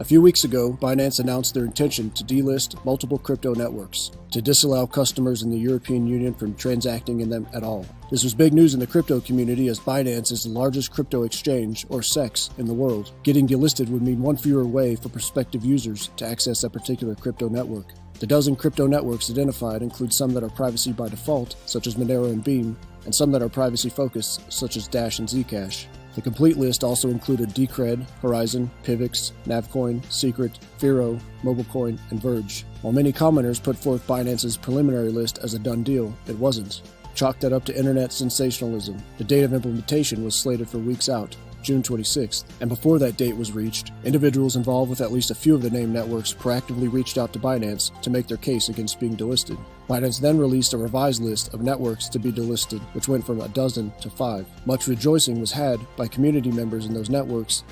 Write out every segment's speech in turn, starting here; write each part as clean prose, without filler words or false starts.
few weeks ago, Binance announced their intention to delist multiple crypto networks, to disallow customers in the European Union from transacting in them at all. This was big news in the crypto community as Binance is the largest crypto exchange, or CEX, in the world. Getting delisted would mean one fewer way for prospective users to access a particular crypto network. The dozen crypto networks identified include some that are privacy by default, such as Monero and Beam, and some that are privacy-focused, such as Dash and Zcash. The complete list also included Decred, Horizon, Pivx, Navcoin, Secret, Firo, MobileCoin, and Verge. While many commenters put forth Binance's preliminary list as a done deal, it wasn't. Chalk that up to internet sensationalism. The date of implementation was slated for weeks out, June 26th, and before that date was reached, individuals involved with at least a few of the named networks proactively reached out to Binance to make their case against being delisted. Binance then released a revised list of networks to be delisted, which went from a dozen to 5. Much rejoicing was had by community members in those networks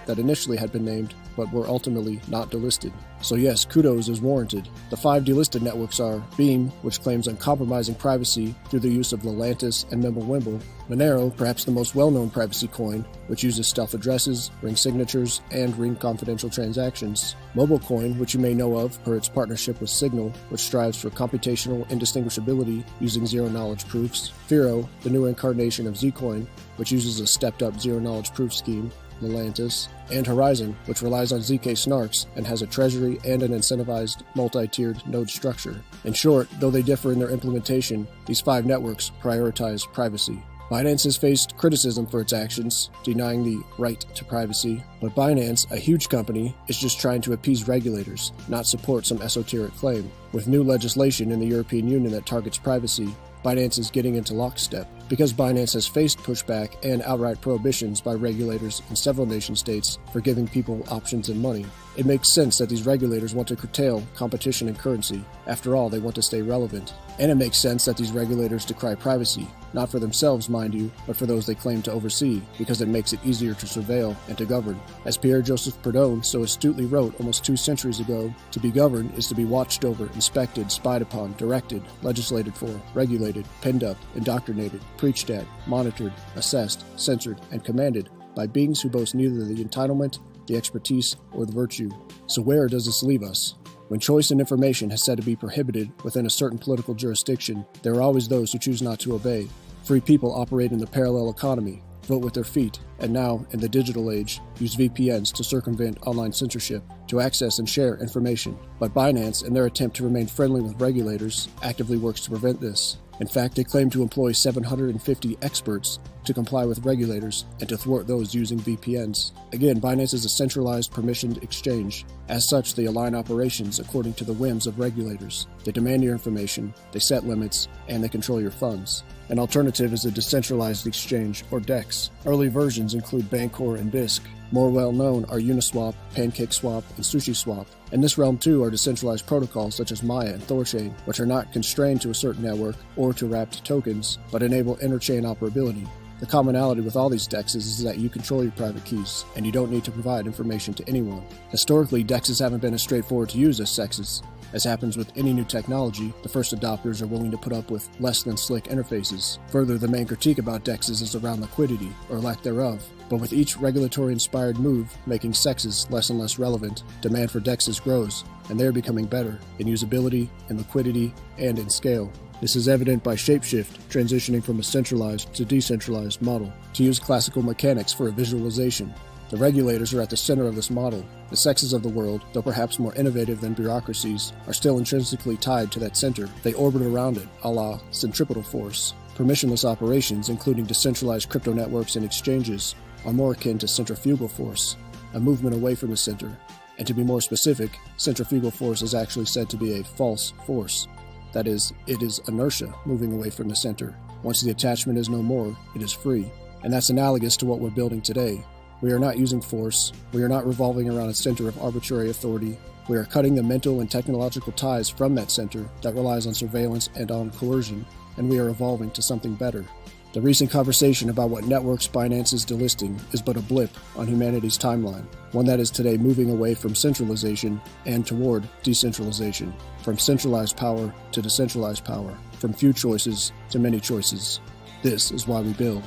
that initially had been named, but were ultimately not delisted. So yes, kudos is warranted. The 5 delisted networks are Beam, which claims uncompromising privacy through the use of Lelantus and Mimblewimble; Monero, perhaps the most well-known privacy coin, which uses stealth addresses, ring signatures, and ring confidential transactions; MobileCoin, which you may know of per its partnership with Signal, which strives for computational indistinguishability using zero-knowledge proofs; Firo, the new incarnation of Zcoin, which uses a stepped-up zero-knowledge proof scheme; Lelantus, and Horizon, which relies on ZK snarks and has a treasury and an incentivized multi-tiered node structure. In short, though they differ in their implementation, these 5 networks prioritize privacy. Binance has faced criticism for its actions, denying the right to privacy, but Binance, a huge company, is just trying to appease regulators, not support some esoteric claim. With new legislation in the European Union that targets privacy, Binance is getting into lockstep. Because Binance has faced pushback and outright prohibitions by regulators in several nation-states for giving people options and money, it makes sense that these regulators want to curtail competition in currency. After all, they want to stay relevant. And it makes sense that these regulators decry privacy, not for themselves, mind you, but for those they claim to oversee, because it makes it easier to surveil and to govern. As Pierre-Joseph Proudhon so astutely wrote almost 2 centuries ago, to be governed is to be watched over, inspected, spied upon, directed, legislated for, regulated, pinned up, indoctrinated, preached at, monitored, assessed, censored, and commanded by beings who boast neither the entitlement, the expertise, or the virtue. So where does this leave us? When choice and information has said to be prohibited within a certain political jurisdiction, there are always those who choose not to obey. Free people operate in the parallel economy, vote with their feet, and now, in the digital age, use VPNs to circumvent online censorship, to access and share information. But Binance, in their attempt to remain friendly with regulators, actively works to prevent this. In fact, they claim to employ 750 experts to comply with regulators and to thwart those using VPNs. Again, Binance is a centralized, permissioned exchange. As such, they align operations according to the whims of regulators. They demand your information, they set limits, and they control your funds. An alternative is a decentralized exchange, or DEX. Early versions include Bancor and Bisq. More well-known are Uniswap, PancakeSwap, and SushiSwap. In this realm, too, are decentralized protocols such as Maya and Thorchain, which are not constrained to a certain network or to wrapped tokens, but enable interchain operability. The commonality with all these DEXs is that you control your private keys, and you don't need to provide information to anyone. Historically, DEXs haven't been as straightforward to use as CEXs. As happens with any new technology, the first adopters are willing to put up with less than slick interfaces. Further, the main critique about DEXs is around liquidity, or lack thereof. But with each regulatory-inspired move making CEXs less and less relevant, demand for DEXs grows, and they are becoming better in usability, in liquidity, and in scale. This is evident by Shapeshift transitioning from a centralized to decentralized model. To use classical mechanics for a visualization, the regulators are at the center of this model. The CEXs of the world, though perhaps more innovative than bureaucracies, are still intrinsically tied to that center. They orbit around it, a la centripetal force. Permissionless operations, including decentralized crypto networks and exchanges, are more akin to centrifugal force, a movement away from the center. And to be more specific, centrifugal force is actually said to be a false force. That is, it is inertia moving away from the center. Once the attachment is no more, it is free. And that's analogous to what we're building today. We are not using force. We are not revolving around a center of arbitrary authority. We are cutting the mental and technological ties from that center that relies on surveillance and on coercion, and we are evolving to something better. The recent conversation about what networks Binance is delisting is but a blip on humanity's timeline, one that is today moving away from centralization and toward decentralization, from centralized power to decentralized power, from few choices to many choices. This is why we build.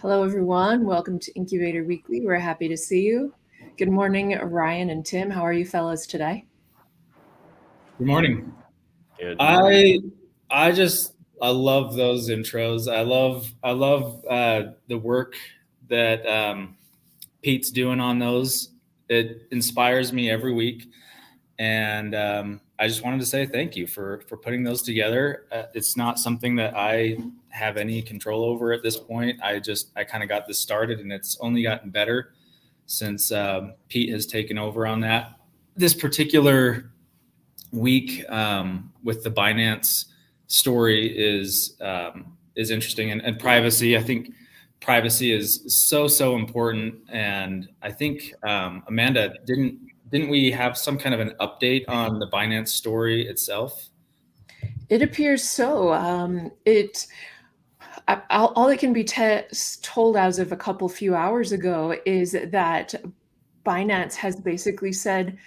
Hello, everyone. Welcome to Incubator Weekly. We're happy to see you. Good morning, Ryan and Tim. How are you fellas today? Good morning. Good morning. I love those intros. I love the work that Pete's doing on those. It inspires me every week, and I just wanted to say thank you for putting those together. It's not something that I have any control over at this point. I kind of got this started, and it's only gotten better since Pete has taken over on that. This particular week with the Binance story is interesting, and privacy. I think privacy is so important, and I think Amanda, didn't we have some kind of an update on the Binance story itself? It appears so. All that can be told as of a couple few hours ago is that Binance has basically said,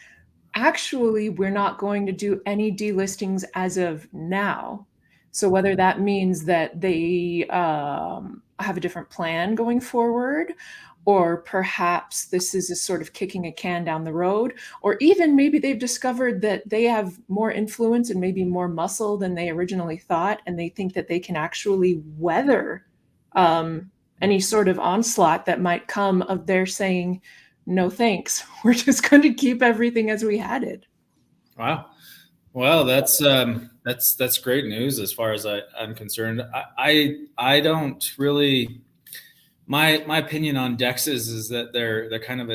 actually, we're not going to do any delistings as of now. So whether that means that they have a different plan going forward, or perhaps this is a sort of kicking a can down the road, or even maybe they've discovered that they have more influence and maybe more muscle than they originally thought, and they think that they can actually weather any sort of onslaught that might come of their saying, no thanks, we're just going to keep everything as we had it. Wow. Well, that's great news as far as I'm concerned. I don't really my opinion on DEXs is that they're kind of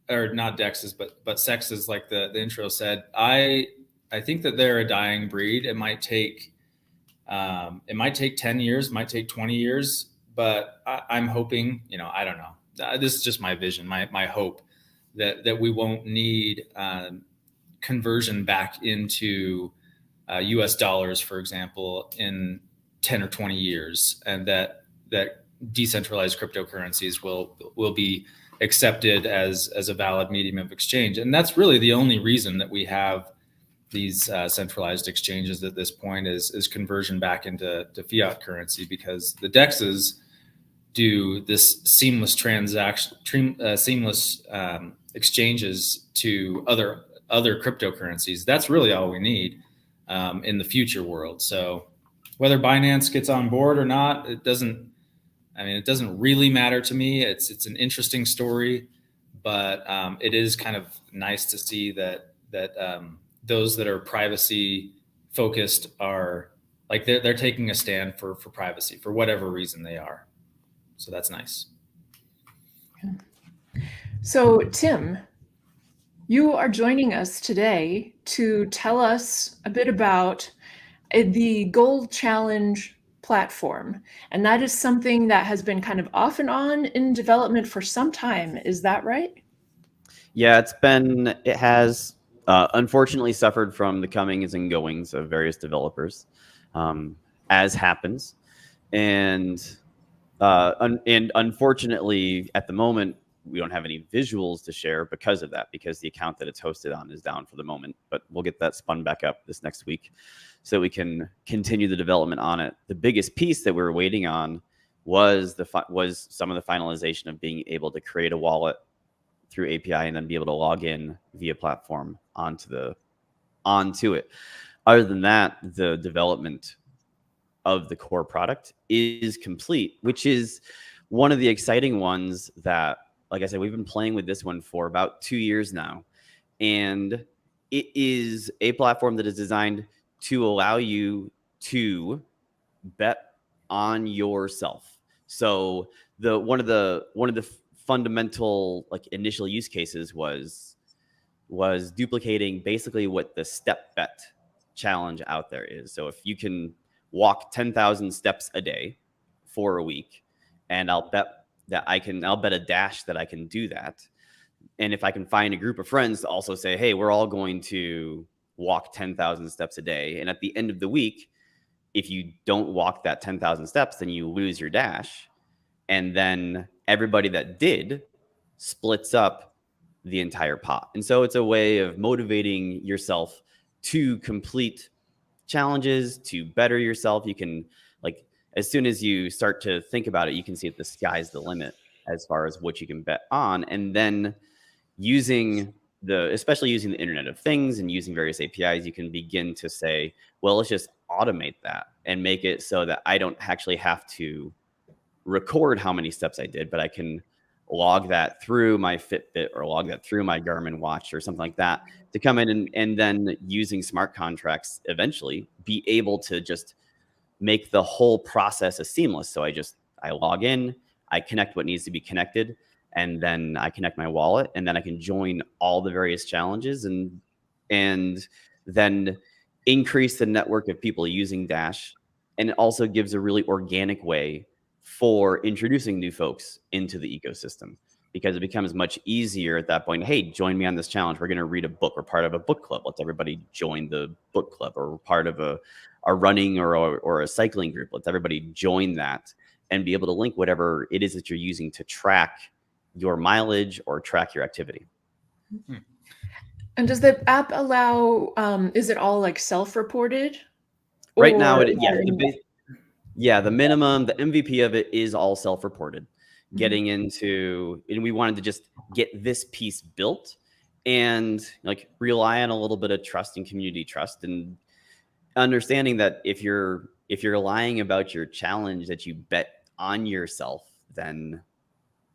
or not DEXs but sexes, like the intro said. I think that they're a dying breed. It might take 10 years, might take 20 years, but I'm hoping, I don't know. This is just my vision, my hope that we won't need conversion back into US dollars, for example, in 10 or 20 years, and that decentralized cryptocurrencies will be accepted as a valid medium of exchange. And that's really the only reason that we have these centralized exchanges at this point is conversion back into fiat currency, because the DEXs do this seamless exchanges to other cryptocurrencies. That's really all we need in the future world. So whether Binance gets on board or not, it doesn't really matter to me. It's an interesting story, but it is kind of nice to see that those that are privacy focused are like they're taking a stand for privacy for whatever reason they are. So that's nice. So, Tim, you are joining us today to tell us a bit about the Gold Challenge platform. And that is something that has been kind of off and on in development for some time. Is that right? Yeah, it has unfortunately suffered from the comings and goings of various developers, as happens. And unfortunately, at the moment, we don't have any visuals to share because of that, because the account that it's hosted on is down for the moment. But we'll get that spun back up this next week so we can continue the development on it. The biggest piece that we were waiting on was some of the finalization of being able to create a wallet through API and then be able to log in via platform onto it. Other than that, the development of the core product is complete, which is one of the exciting ones that, like I said, we've been playing with this one for about 2 years now. And it is a platform that is designed to allow you to bet on yourself. So one of the fundamental initial use cases was duplicating basically what the step bet challenge out there is. So if you can walk 10,000 steps a day for a week, and I'll bet a dash that I can do that. And if I can find a group of friends to also say, hey, we're all going to walk 10,000 steps a day. And at the end of the week, if you don't walk that 10,000 steps, then you lose your dash. And then everybody that did splits up the entire pot. And so it's a way of motivating yourself to complete challenges, to better yourself. You can as soon as you start to think about it, you can see that the sky's the limit as far as what you can bet on. And then especially using the Internet of Things and using various APIs, you can begin to say, well, let's just automate that and make it so that I don't actually have to record how many steps I did, but I can log that through my Fitbit or log that through my Garmin watch or something like that to come in and then using smart contracts eventually be able to just make the whole process as seamless. So I log in, I connect what needs to be connected, and then I connect my wallet, and then I can join all the various challenges and then increase the network of people using Dash. And it also gives a really organic way for introducing new folks into the ecosystem, because it becomes much easier at that point. Hey, join me on this challenge. We're going to read a book. We're part of a book club. Let's everybody join the book club, or we're part of a running or a cycling group. Let's everybody join that and be able to link whatever it is that you're using to track your mileage or track your activity. And does the app allow, is it all like self-reported? Right now, the minimum, the MVP of it is all self-reported. Getting into, and we wanted to just get this piece built and like rely on a little bit of trust and community trust, and understanding that if you're lying about your challenge that you bet on yourself, then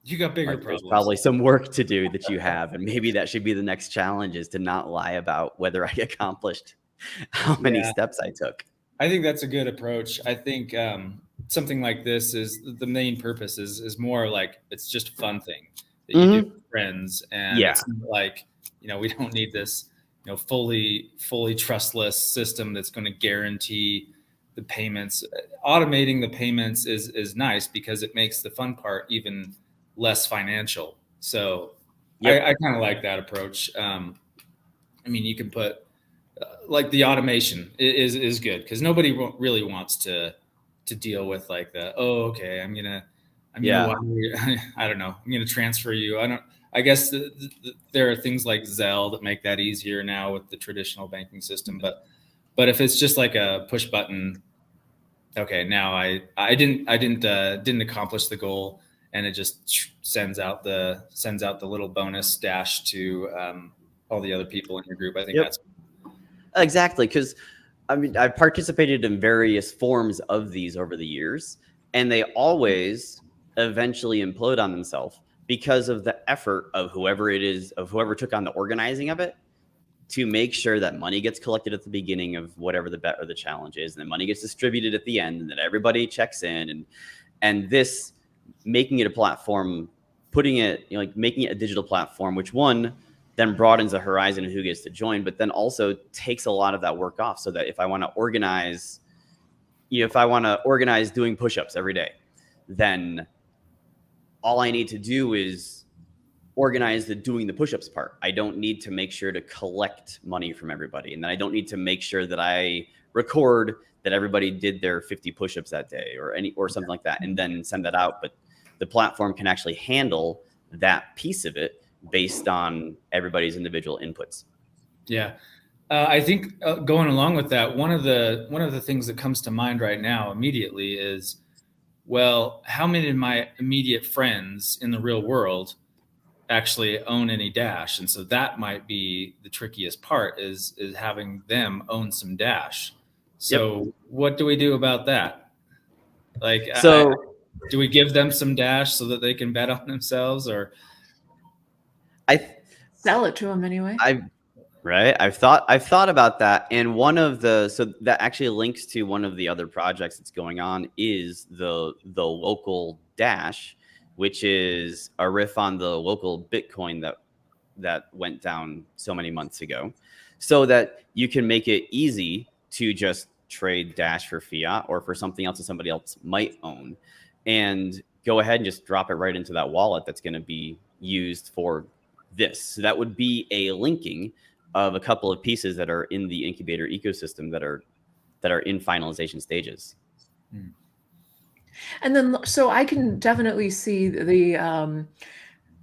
you got bigger there's problems. probably some work to do that you have, and maybe that should be the next challenge, is to not lie about whether I accomplished how many steps I took. I think that's a good approach. I think something like this is the main purpose is more like it's just a fun thing that you do with friends, and it's like, we don't need this fully trustless system that's going to guarantee the payments. Automating the payments is nice because it makes the fun part even less financial. So I kind of like that approach. You can put like the automation is good, because nobody really wants to deal with like I'm gonna I don't know, I'm gonna transfer you. I guess there are things like Zelle that make that easier now with the traditional banking system, but if it's just like a push button, okay, now I didn't accomplish the goal, and it just sends out the little bonus dash to all the other people in your group. I think that's exactly, because I've participated in various forms of these over the years, and they always eventually implode on themselves because of the effort of whoever took on the organizing of it, to make sure that money gets collected at the beginning of whatever the bet or the challenge is, and then money gets distributed at the end, and then everybody checks in, and this making it a platform, making it a digital platform, which then broadens the horizon of who gets to join, but then also takes a lot of that work off, so that if I want to organize doing push-ups every day, then all I need to do is organize doing the push-ups part. I don't need to make sure to collect money from everybody, and then I don't need to make sure that I record that everybody did their 50 push-ups that day or something like that, and then send that out. But the platform can actually handle that piece of it based on everybody's individual inputs. Yeah. I think going along with that, one of the things that comes to mind right now immediately is, well, how many of my immediate friends in the real world actually own any Dash? And so that might be the trickiest part, is having them own some Dash. So what do we do about that? Like, do we give them some Dash so that they can bet on themselves, or sell it to them anyway? I've thought about that, and so that actually links to one of the other projects that's going on, is the local Dash, which is a riff on the local Bitcoin that went down so many months ago, so that you can make it easy to just trade Dash for fiat or for something else that somebody else might own, and go ahead and just drop it right into that wallet that's going to be used for this. So that would be a linking of a couple of pieces that are in the Incubator ecosystem that are in finalization stages. And then, so I can definitely see the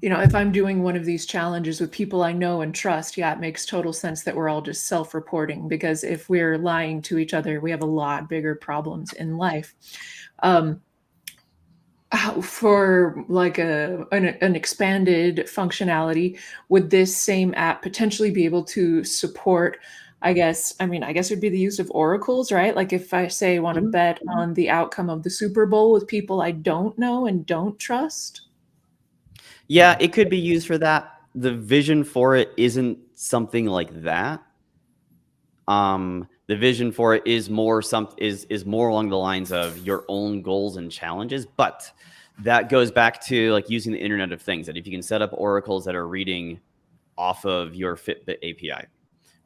if I'm doing one of these challenges with people I know and trust, yeah, it makes total sense that we're all just self-reporting, because if we're lying to each other, we have a lot bigger problems in life. For like an expanded functionality, would this same app potentially be able to support, I guess it would be the use of oracles, right? Like if I say want to bet on the outcome of the Super Bowl with people I don't know and don't trust. Yeah, it could be used for that. The vision for it isn't something like that. The vision for it is more more along the lines of your own goals and challenges, but that goes back to like using the Internet of Things, that if you can set up oracles that are reading off of your Fitbit API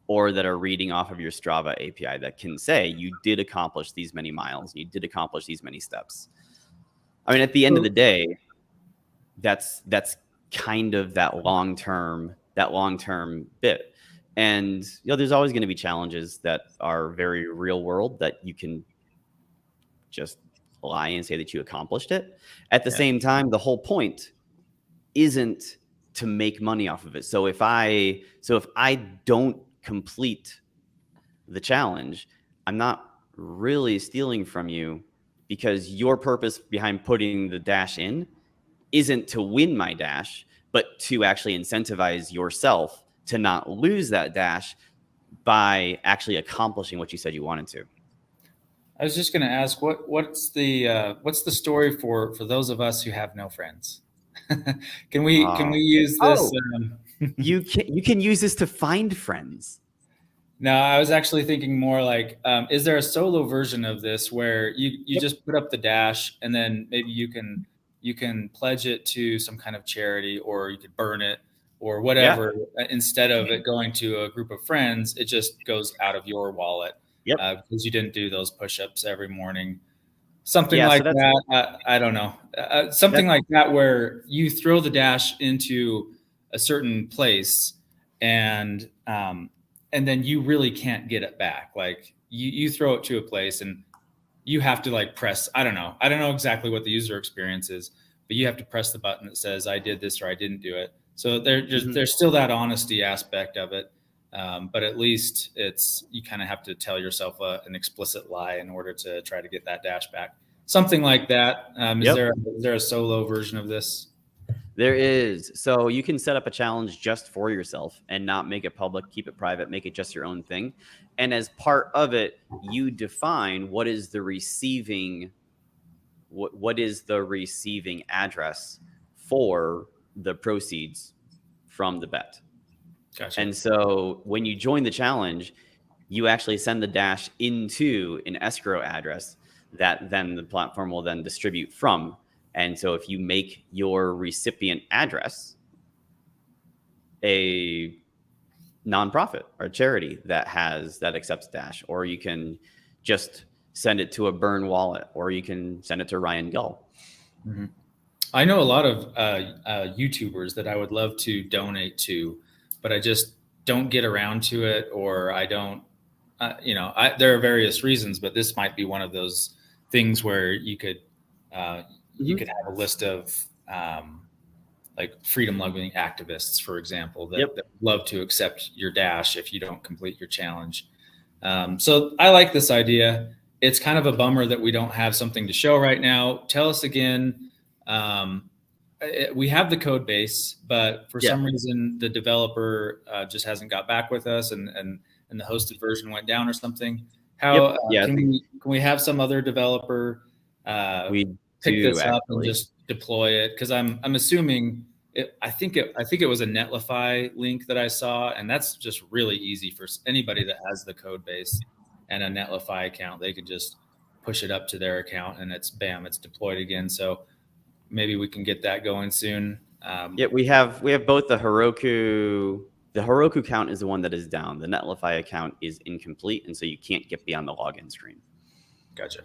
or that are reading off of your Strava API that can say you did accomplish these many miles, you did accomplish these many steps. I mean, at the end of the day, that's kind of that long-term bit. And there's always going to be challenges that are very real world that you can just lie and say that you accomplished it. At the same time, the whole point isn't to make money off of it. So if I don't complete the challenge, I'm not really stealing from you, because your purpose behind putting the dash in isn't to win my dash, but to actually incentivize yourself to not lose that dash by actually accomplishing what you said you wanted to. I was just going to ask, what's the story for those of us who have no friends? Can we use this? You can use this to find friends. No, I was actually thinking more like, is there a solo version of this where you just put up the dash and then maybe you can pledge it to some kind of charity, or you could burn it or whatever. Instead of it going to a group of friends, it just goes out of your wallet. Because you didn't do those push-ups every morning. Something like that. I don't know. Something like that, where you throw the dash into a certain place and then you really can't get it back. Like you throw it to a place and you have to like press, I don't know exactly what the user experience is, but you have to press the button that says I did this or I didn't do it. So there's still that honesty aspect of it. But at least you kind of have to tell yourself an explicit lie in order to try to get that dash back. Something like that. Is there a solo version of this? There is. So you can set up a challenge just for yourself and not make it public, keep it private, make it just your own thing. And as part of it, you define what is the receiving address for the proceeds from the bet. Gotcha. And so when you join the challenge, you actually send the dash into an escrow address that then the platform will then distribute from. And so if you make your recipient address a nonprofit or a charity that accepts dash, or you can just send it to a burn wallet, or you can send it to Ryan Gull. Mm-hmm. I know a lot of YouTubers that I would love to donate to, but I just don't get around to it, or I don't, there are various reasons, but this might be one of those things where you could have a list of like freedom-loving activists, for example, that would love to accept your dash if you don't complete your challenge. So I like this idea. It's kind of a bummer that we don't have something to show right now. Tell us again. We have the code base, but for some reason the developer just hasn't got back with us, and the hosted version went down or something. How can we have some other developer pick this up and just deploy it? Because I'm assuming I think it was a Netlify link that I saw, and that's just really easy for anybody that has the code base and a Netlify account. They could just push it up to their account and it's deployed again. So maybe we can get that going soon. We have both the Heroku. The Heroku account is the one that is down. The Netlify account is incomplete, and so you can't get beyond the login screen. Gotcha.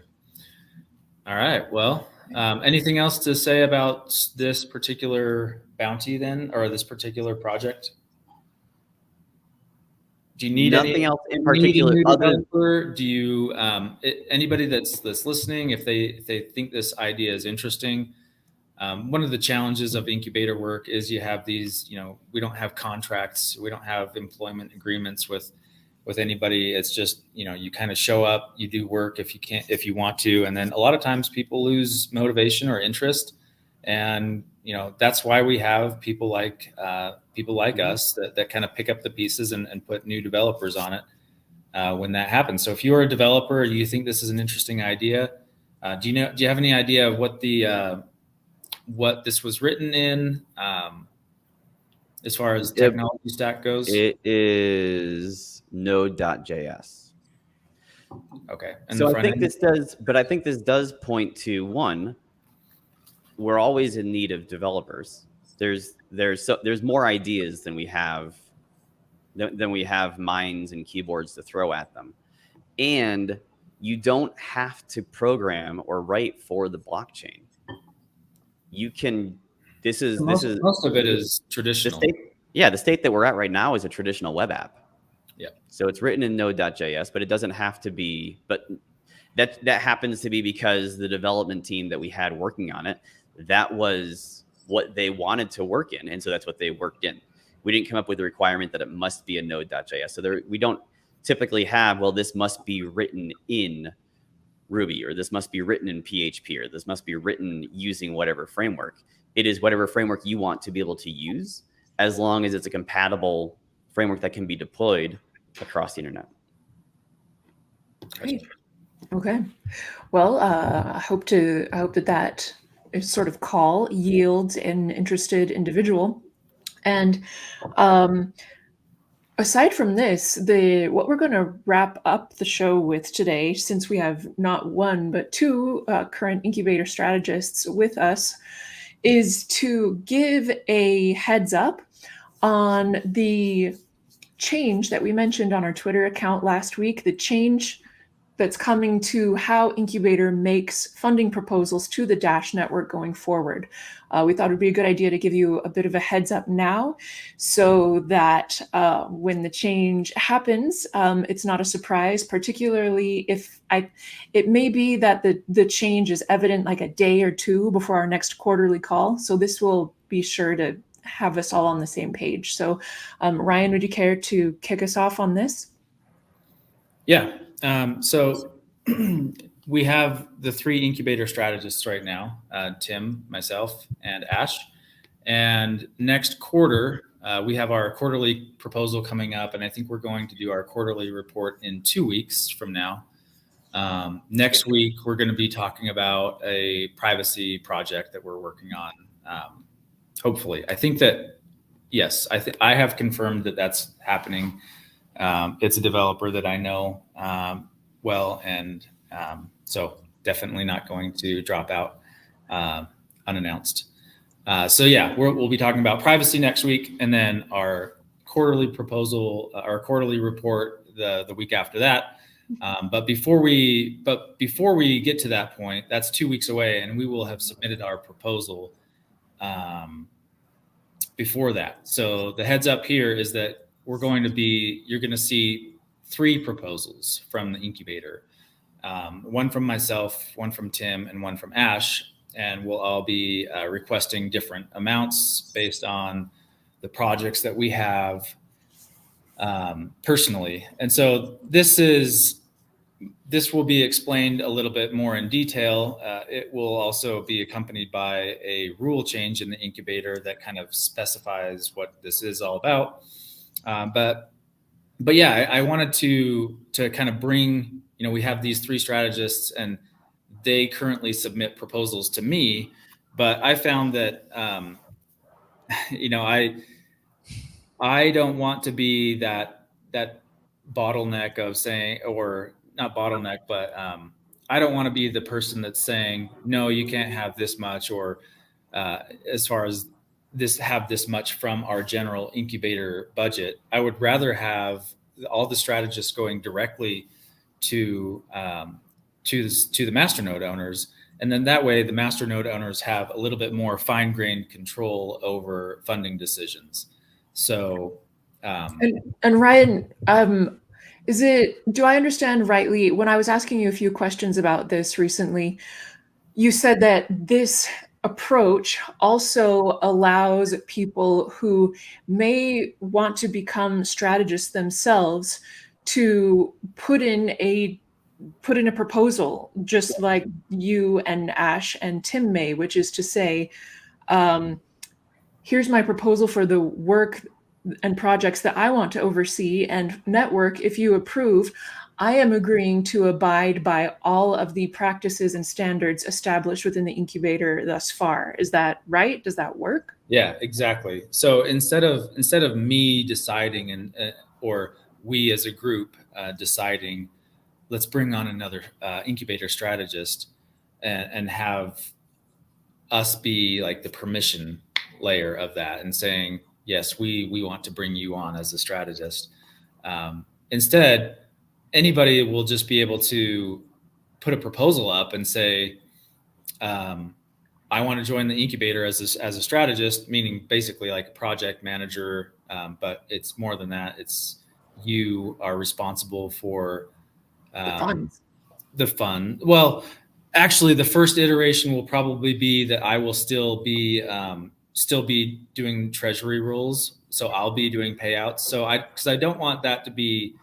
All right. Well, anything else to say about this particular bounty then, or this particular project? Do you need nothing else in particular? Do you anybody that's listening, if they think this idea is interesting, One of the challenges of incubator work is you have these, we don't have contracts, we don't have employment agreements with anybody. It's just, you kind of show up, you do work if you want to, and then a lot of times people lose motivation or interest, and that's why we have people like us that kind of pick up the pieces and put new developers on it when that happens. So if you're a developer, you think this is an interesting idea, do you have any idea of what this was written in, as far as technology stack goes? It is Node.js. Okay. And so I think this does point to, one, we're always in need of developers. There's more ideas than we have minds and keyboards to throw at them. And you don't have to program or write for the blockchain. You can, most of it is traditional. The state that we're at right now is a traditional web app. Yeah. So it's written in Node.js, but it doesn't have to be, but that happens to be because the development team that we had working on it, that was what they wanted to work in. And so that's what they worked in. We didn't come up with a requirement that it must be a Node.js. So we don't typically have, well, this must be written in Ruby, or this must be written in PHP, or this must be written using whatever framework. It is whatever framework you want to be able to use, as long as it's a compatible framework that can be deployed across the internet. Great. Okay. Well, I hope that sort of call yields an interested individual. And aside from this, what we're going to wrap up the show with today, since we have not one but two current incubator strategists with us, is to give a heads up on the change that we mentioned on our Twitter account last week, the change that's coming to how Incubator makes funding proposals to the Dash network going forward. We thought it would be a good idea to give you a bit of a heads up now, so that when the change happens, it's not a surprise, particularly if it may be that the change is evident like a day or two before our next quarterly call. So this will be sure to have us all on the same page. So Ryan, would you care to kick us off on this? Yeah. So we have the three incubator strategists right now, Tim, myself, and Ash. And next quarter, we have our quarterly proposal coming up, and I think we're going to do our quarterly report in 2 weeks from now. Next week, we're going to be talking about a privacy project that we're working on. Hopefully, I think that, yes, I have confirmed that that's happening. It's a developer that I know well, and so definitely not going to drop out unannounced. So yeah, we'll be talking about privacy next week, and then our quarterly proposal, our quarterly report the week after that. But before we get to that point, that's 2 weeks away, and we will have submitted our proposal before that. So the heads up here is that you're going to see 3 proposals from the incubator, one from myself, one from Tim, and one from Ash, and we'll all be requesting different amounts based on the projects that we have personally. And so this will be explained a little bit more in detail. It will also be accompanied by a rule change in the incubator that kind of specifies what this is all about. But yeah, I wanted to kind of bring, we have these 3 strategists, and they currently submit proposals to me, but I found that, I don't want to be that bottleneck of saying, or not bottleneck, but I don't want to be the person that's saying, no, you can't have this much, or as far as have this much from our general incubator budget. I would rather have all the strategists going directly to the masternode owners, and then that way the masternode owners have a little bit more fine-grained control over funding decisions. So, and Ryan, do I understand rightly, when I was asking you a few questions about this recently, you said that this approach also allows people who may want to become strategists themselves to put in a proposal, just like you and Ash and Tim may, which is to say, here's my proposal for the work and projects that I want to oversee and network. If you approve, I am agreeing to abide by all of the practices and standards established within the incubator thus far. Is that right? Does that work? Yeah, exactly. So instead of me deciding and or we as a group deciding, let's bring on another incubator strategist and have us be like the permission layer of that and saying, yes, we want to bring you on as a strategist. Instead, anybody will just be able to put a proposal up and say, I want to join the incubator as a strategist, meaning basically like a project manager. But it's more than that. It's you are responsible for the fund. Well, actually, the first iteration will probably be that I will still be doing treasury rules. So I'll be doing payouts. So because I don't want that to be,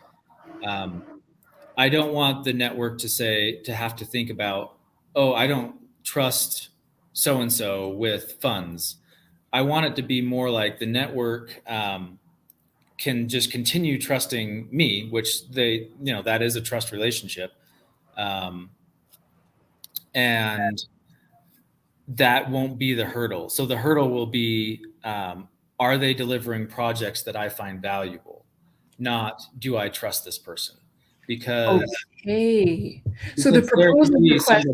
I don't want the network to have to think about, oh, I don't trust so-and-so with funds. I want it to be more like the network can just continue trusting me, which that is a trust relationship. And that won't be the hurdle. So the hurdle will be, are they delivering projects that I find valuable? Not, do I trust this person? Because so the proposal request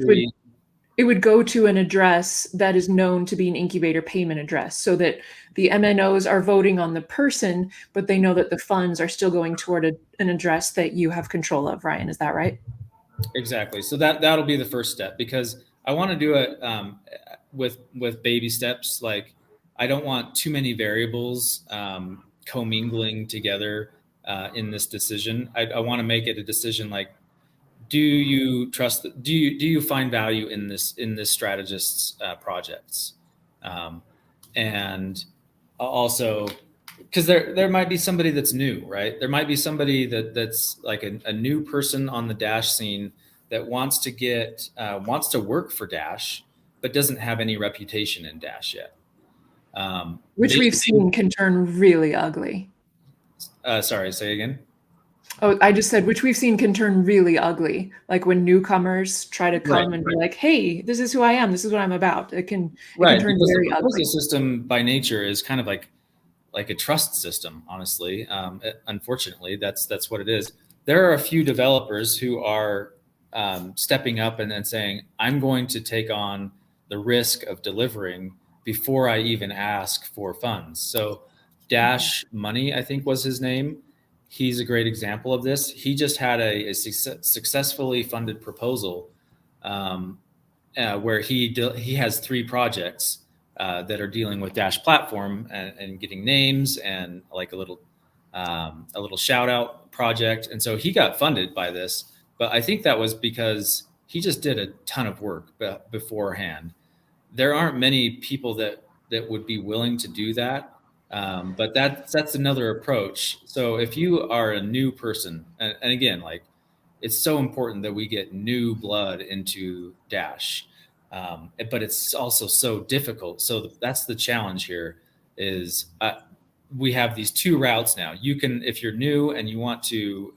would go to an address that is known to be an incubator payment address, so that the MNOs are voting on the person, but they know that the funds are still going toward an address that you have control of. Ryan, is that right? Exactly. So that'll be the first step, because I want to do it with baby steps. Like, I don't want too many variables commingling together in this decision. I want to make it a decision like, do you trust? Do you find value in this strategist's projects? And also, because there might be somebody that's new, right? There might be somebody that's like a new person on the Dash scene that wants to work for Dash, but doesn't have any reputation in Dash yet. Which we've seen can turn really ugly. Sorry, say again. Oh, I just said, which we've seen can turn really ugly. Like when newcomers try to come and be like, hey, this is who I am. This is what I'm about. It can turn very ugly. The system by nature is kind of like a trust system, honestly. Unfortunately, that's what it is. There are a few developers who are stepping up and then saying, I'm going to take on the risk of delivering before I even ask for funds. So Dash Money, I think was his name. He's a great example of this. He just had a successfully funded proposal where he has 3 projects that are dealing with Dash platform and getting names and like a little shout out project. And so he got funded by this, but I think that was because he just did a ton of work beforehand. There aren't many people that would be willing to do that. But that's another approach. So if you are a new person, and again, like, it's so important that we get new blood into Dash, but it's also so difficult. So that's the challenge here is we have these 2 routes now. You can, if you're new and you want to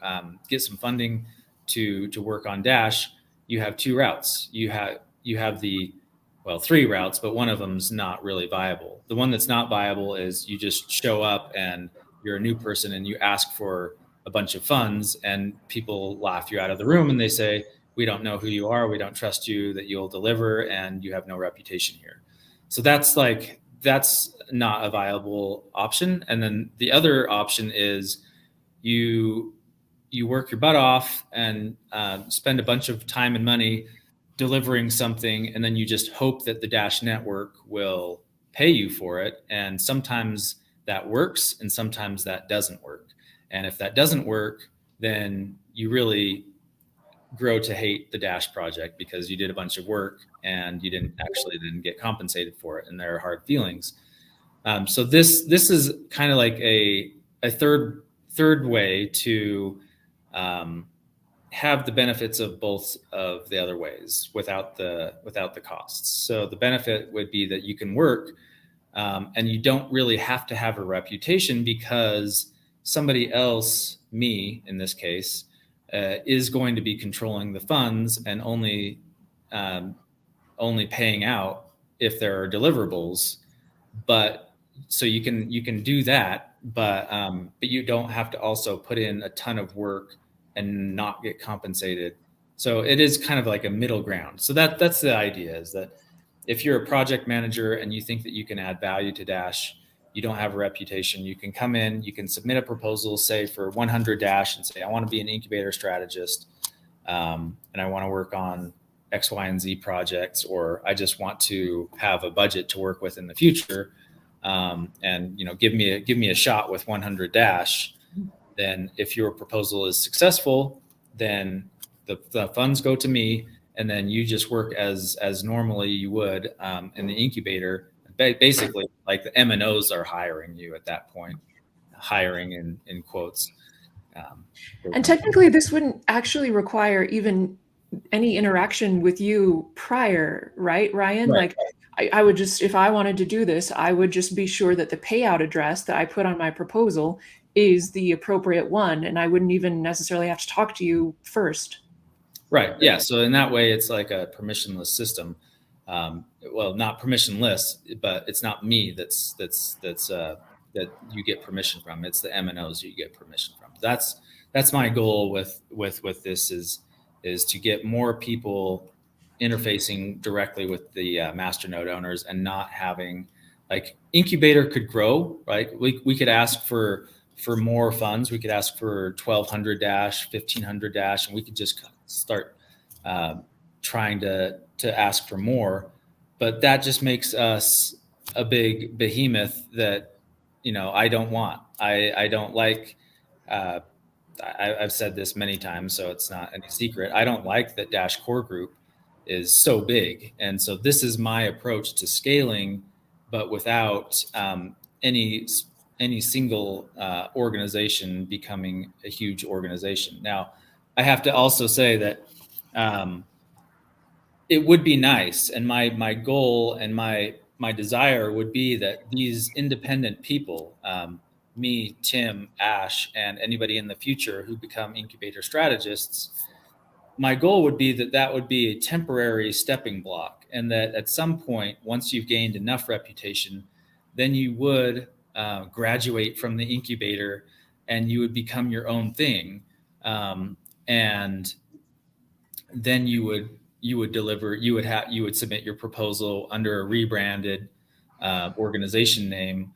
get some funding to work on Dash, you have 2 routes. You have the 3 routes, but one of them's not really viable. The one that's not viable is you just show up and you're a new person and you ask for a bunch of funds and people laugh you out of the room and they say, we don't know who you are. We don't trust you that you'll deliver and you have no reputation here. So that's not a viable option. And then the other option is you work your butt off and spend a bunch of time and money delivering something, and then you just hope that the Dash network will pay you for it. And sometimes that works and sometimes that doesn't work. And if that doesn't work, then you really grow to hate the Dash project because you did a bunch of work and you didn't actually then get compensated for it, and there are hard feelings. So this is kind of like a third way to have the benefits of both of the other ways without the costs. So the benefit would be that you can work, and you don't really have to have a reputation because somebody else, me in this case, is going to be controlling the funds and only paying out if there are deliverables. But so you can do that, but you don't have to also put in a ton of work and not get compensated. So it is kind of like a middle ground. So that's the idea, is that if you're a project manager and you think that you can add value to Dash, you don't have a reputation, you can come in, you can submit a proposal, say for 100 Dash, and say, I want to be an incubator strategist, and I want to work on X, Y, and Z projects, or I just want to have a budget to work with in the future, and give me a shot with 100 Dash. Then if your proposal is successful, then the funds go to me, and then you just work as normally you would in the incubator. Basically, like the M&Os are hiring you at that point, hiring in quotes. And technically, this wouldn't actually require even any interaction with you prior, right, Ryan? Right. Like, I would just, if I wanted to do this, I would just be sure that the payout address that I put on my proposal is the appropriate one, and I wouldn't even necessarily have to talk to you first. Right. Yeah. So in that way, it's like a permissionless system. Well, not permissionless, but it's not me that you get permission from. It's the M&Os you get permission from. That's my goal with this is to get more people interfacing directly with the masternode owners, and not having, like, Incubator could grow, right? We could ask for more funds. We could ask for 1,200 Dash, 1,500 Dash, and we could just start trying to ask for more. But that just makes us a big behemoth that, I don't want. I don't like, I've said this many times, so it's not any secret. I don't like that Dash Core Group is so big. And so this is my approach to scaling, but without any single organization becoming a huge organization. Now, I have to also say that it would be nice, and my goal and my desire would be that these independent people, me, Tim, Ash, and anybody in the future who become incubator strategists, my goal would be that would be a temporary stepping block, and that at some point, once you've gained enough reputation, then you would graduate from the incubator and you would become your own thing, and then you would deliver. You would submit your proposal under a rebranded organization name,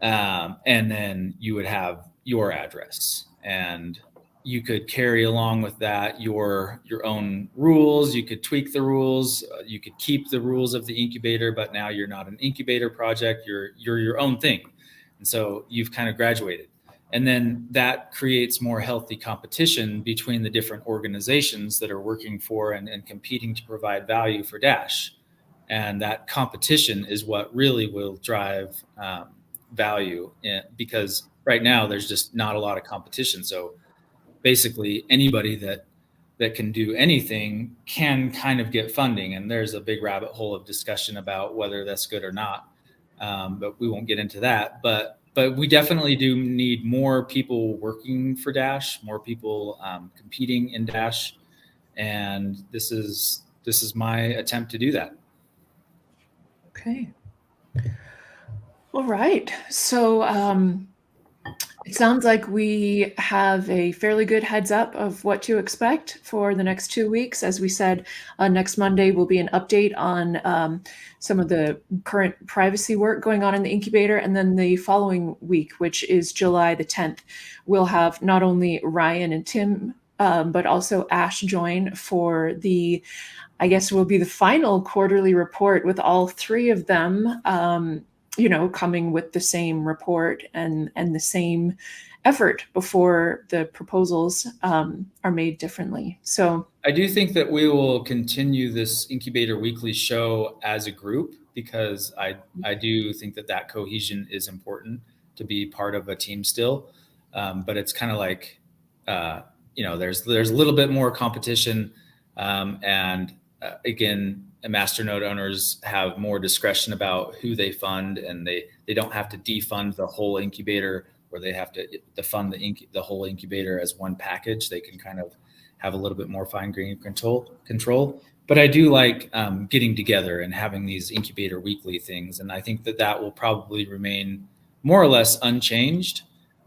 and then you would have your address, and you could carry along with that your own rules. You could tweak the rules. You could keep the rules of the incubator, but now you're not an incubator project. You're your own thing, and so you've kind of graduated. And then that creates more healthy competition between the different organizations that are working for and competing to provide value for Dash. And that competition is what really will drive value, because right now there's just not a lot of competition. So basically anybody that can do anything can kind of get funding. And there's a big rabbit hole of discussion about whether that's good or not. But we won't get into that. But we definitely do need more people working for Dash, more people competing in Dash, and this is my attempt to do that. Okay. All right. So it sounds like we have a fairly good heads up of what to expect for the next 2 weeks. As we said, next Monday will be an update on some of the current privacy work going on in the incubator. And then the following week, which is July the 10th, we'll have not only Ryan and Tim, but also Ash join for the, I guess, will be the final quarterly report with all three of them, coming with the same report and the same effort before the proposals are made differently. So I do think that we will continue this Incubator Weekly show as a group, because I do think that cohesion is important to be part of a team still. But it's kind of like, there's a little bit more competition. And again, masternode owners have more discretion about who they fund, and they don't have to defund the whole incubator, or they have to fund the whole incubator as one package. They can kind of have a little bit more fine-grained control. But I do like getting together and having these Incubator Weekly things. And I think that will probably remain more or less unchanged.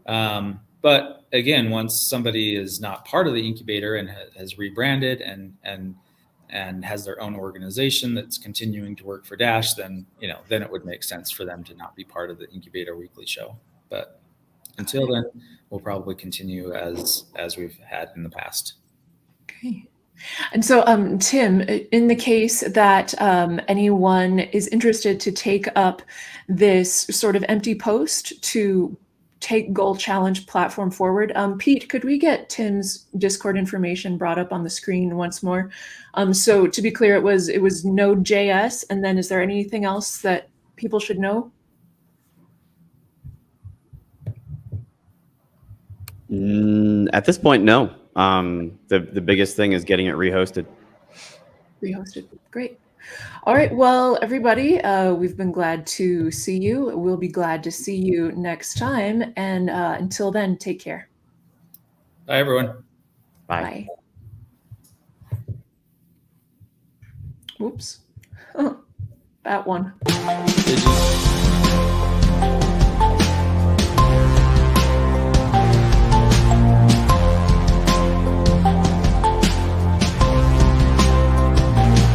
But again, once somebody is not part of the incubator and has rebranded and has their own organization that's continuing to work for Dash, then it would make sense for them to not be part of the Incubator Weekly show. But until then, we'll probably continue as we've had in the past. Okay. And so, Tim, in the case that anyone is interested to take up this sort of empty post to take Goal Challenge platform forward, Pete, could we get Tim's Discord information brought up on the screen once more? So to be clear, it was Node.js, and then is there anything else that people should know? At this point, no. The biggest thing is getting it rehosted. Rehosted. Great. All right. Well, everybody, we've been glad to see you. We'll be glad to see you next time. And until then, take care. Bye, everyone. Bye. Bye. Oops. Oh, that one.